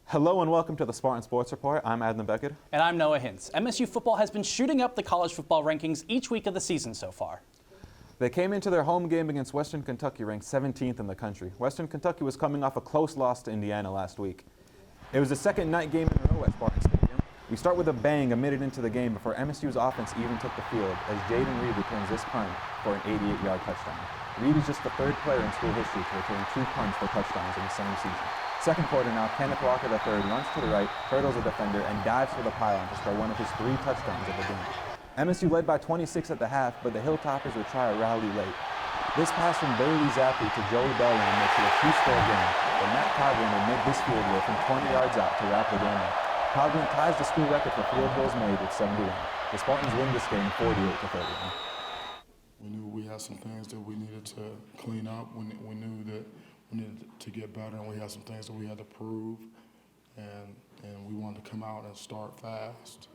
Hello and welcome to the Spartan Sports Report. I'm Adnan Beckett. And I'm Noah Hintz. MSU football has been shooting up the college football rankings each week of the season so far. They came into their home game against Western Kentucky ranked 17th in the country. Western Kentucky was coming off a close loss to Indiana last week. It was the second night game in a row at Spartan Stadium. We start with a bang a minute into the game before MSU's offense even took the field as Jaden Reed returns this punt for an 88-yard touchdown. Reed is just the third player in school history to return 2 punts for touchdowns in the same season. Second quarter now, Kenneth Walker III runs to the right, hurdles a defender, and dives for the pylon to score one of his 3 touchdowns of the game. MSU led by 26 at the half, but the Hilltoppers would try a rally late. This pass from Bailey Zappi to Joey Belland makes it a 2-score game, but Matt Coghlan would make this field goal from 20 yards out to wrap the game up. Coghlan ties the school record for field goals made with 71. The Spartans win this game 48-31. We knew we had some things that we needed to clean up. We knew that we needed to get better, and we had some things that we had to prove, and we wanted to come out and start fast,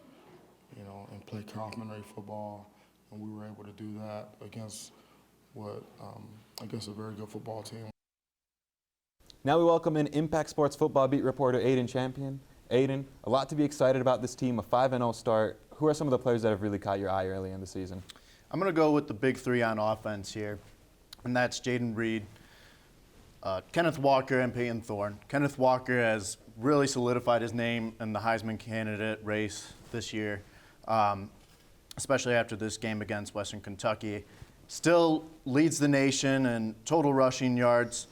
and play complimentary football, and we were able to do that against a very good football team. Now we welcome in Impact Sports football beat reporter Aiden Champion. Aiden, a lot to be excited about this team, a 5-0 start. Who are some of the players that have really caught your eye early in the season? I'm going to go with the big 3 on offense here, and that's Jaden Reed, Kenneth Walker, and Peyton Thorne. Kenneth Walker has really solidified his name in the Heisman candidate race this year, especially after this game against Western Kentucky. Still leads the nation in total rushing yards.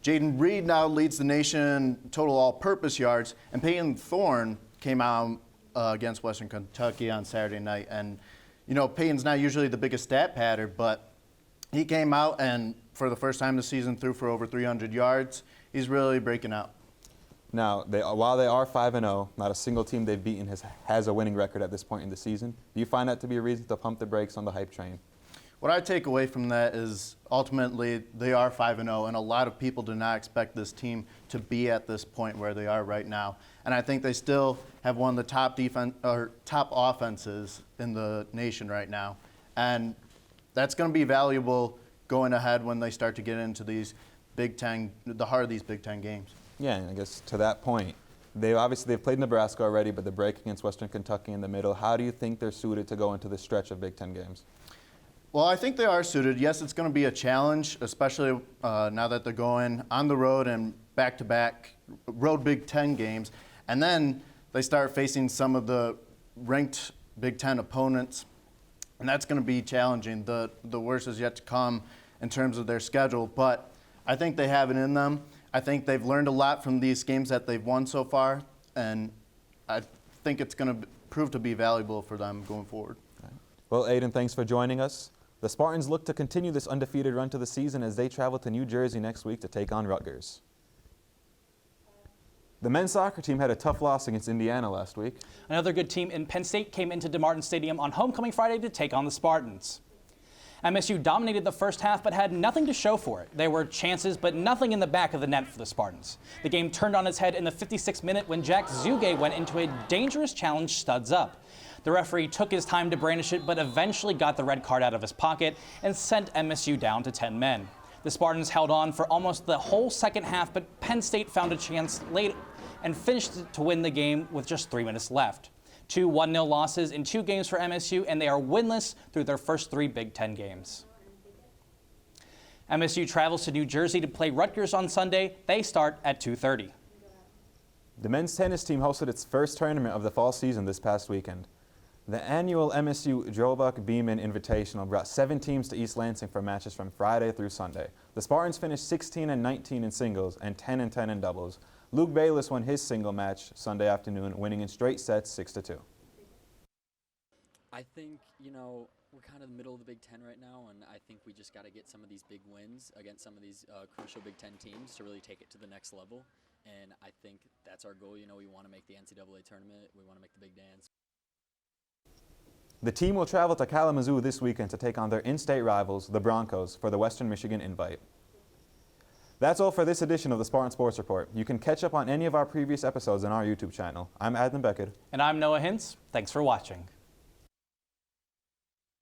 Jaden Reed now leads the nation in total all-purpose yards, and Peyton Thorne came out against Western Kentucky on Saturday night. And Peyton's not usually the biggest stat patter, but he came out and for the first time this season threw for over 300 yards. He's really breaking out. Now, while they are 5-0, not a single team they've beaten has a winning record at this point in the season. Do you find that to be a reason to pump the brakes on the hype train? What I take away from that is ultimately they are 5-0, and a lot of people do not expect this team to be at this point where they are right now. And I think they still have one of the top offenses in the nation right now. And that's going to be valuable going ahead when they start to get into these the heart of these Big Ten games. Yeah, and I guess to that point, they've played Nebraska already, but the break against Western Kentucky in the middle. How do you think they're suited to go into this stretch of Big Ten games? Well, I think they are suited. Yes, it's going to be a challenge, especially now that they're going on the road and back-to-back road Big Ten games. And then they start facing some of the ranked Big Ten opponents, and that's going to be challenging. The worst is yet to come in terms of their schedule, but I think they have it in them. I think they've learned a lot from these games that they've won so far, and I think it's going to prove to be valuable for them going forward. Well, Aiden, thanks for joining us. The Spartans look to continue this undefeated run to the season as they travel to New Jersey next week to take on Rutgers. The men's soccer team had a tough loss against Indiana last week. Another good team in Penn State came into DeMartin Stadium on homecoming Friday to take on the Spartans. MSU dominated the first half but had nothing to show for it. There were chances but nothing in the back of the net for the Spartans. The game turned on its head in the 56th minute when Jack Zuge went into a dangerous challenge studs up. The referee took his time to brandish it but eventually got the red card out of his pocket and sent MSU down to 10 men. The Spartans held on for almost the whole second half, but Penn State found a chance late and finished to win the game with just 3 minutes left. 2 1-0 losses in 2 games for MSU, and they are winless through their first 3 Big Ten games. MSU travels to New Jersey to play Rutgers on Sunday. They start at 2:30. The men's tennis team hosted its first tournament of the fall season this past weekend. The annual MSU Drobak Beeman Invitational brought 7 teams to East Lansing for matches from Friday through Sunday. The Spartans finished 16-19 in singles and 10-10 in doubles. Luke Bayless won his single match Sunday afternoon, winning in straight sets 6-2. I think, we're kind of in the middle of the Big Ten right now, and I think we just got to get some of these big wins against some of these crucial Big Ten teams to really take it to the next level. And I think that's our goal. We want to make the NCAA tournament. We want to make the big dance. The team will travel to Kalamazoo this weekend to take on their in-state rivals, the Broncos, for the Western Michigan Invite. That's all for this edition of the Spartan Sports Report. You can catch up on any of our previous episodes on our YouTube channel. I'm Adnan Beckett. And I'm Noah Hintz. Thanks for watching.